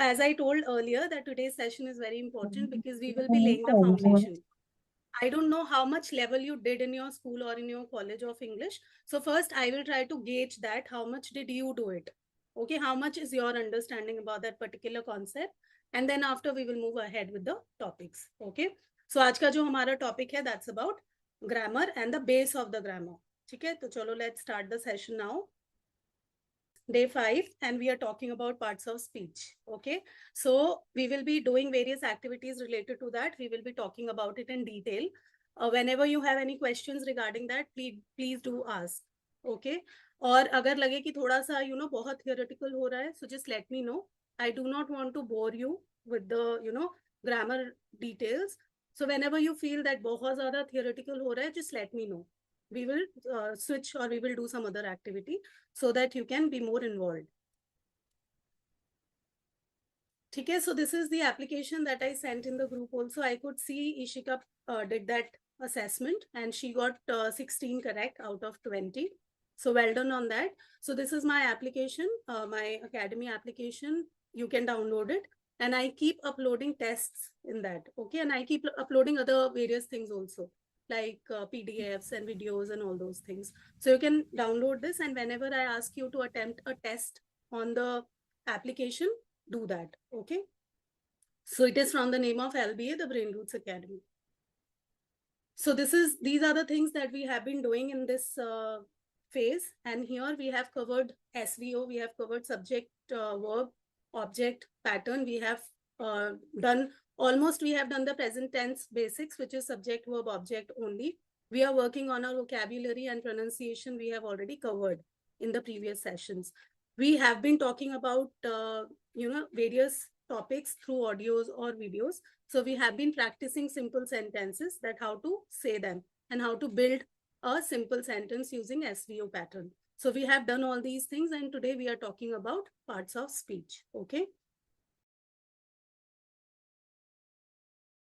as I told earlier that today's session is very important because we will be laying the foundation. I don't know how much level you did in your school or in your college of English. So first I will try to gauge that how much did you do it? Okay, how much is your understanding about that particular concept? And then after we will move ahead with the topics. Okay. So आज का जो हमारा topic है that's about grammar and the base of the grammar. ठीक है, तो चलो let's start the session now. Day 5 and we are talking about parts of speech. Okay, so we will be doing various activities related to that. We will be talking about it in detail. Whenever you have any questions regarding that, please do ask. Okay, और अगर लगे कि थोड़ा सा बहुत theoretical हो रहा है, so just let me know. I do not want to bore you with the grammar details. So whenever you feel that बहुत ज़्यादा theoretical हो रहा है, just let me know. We will switch or we will do some other activity so that you can be more involved. Okay, so this is the application that I sent in the group also. I could see Ishika did that assessment and she got 16 correct out of 20. So well done on that. So this is my application, my academy application. You can download it and I keep uploading tests in that. Okay, and I keep uploading other various things also, like PDFs and videos and all those things. So you can download this and whenever I ask you to attempt a test on the application, do that. Okay. So it is from the name of LBA, the BrainRoots Academy. So these are the things that we have been doing in this phase. And here we have covered SVO, we have covered subject, verb, object, pattern. We have done the present tense basics, which is subject, verb, object only. We are working on our vocabulary and pronunciation. We have already covered in the previous sessions. We have been talking about, various topics through audios or videos. So we have been practicing simple sentences, that how to say them and how to build a simple sentence using SVO pattern. So we have done all these things and today we are talking about parts of speech. Okay.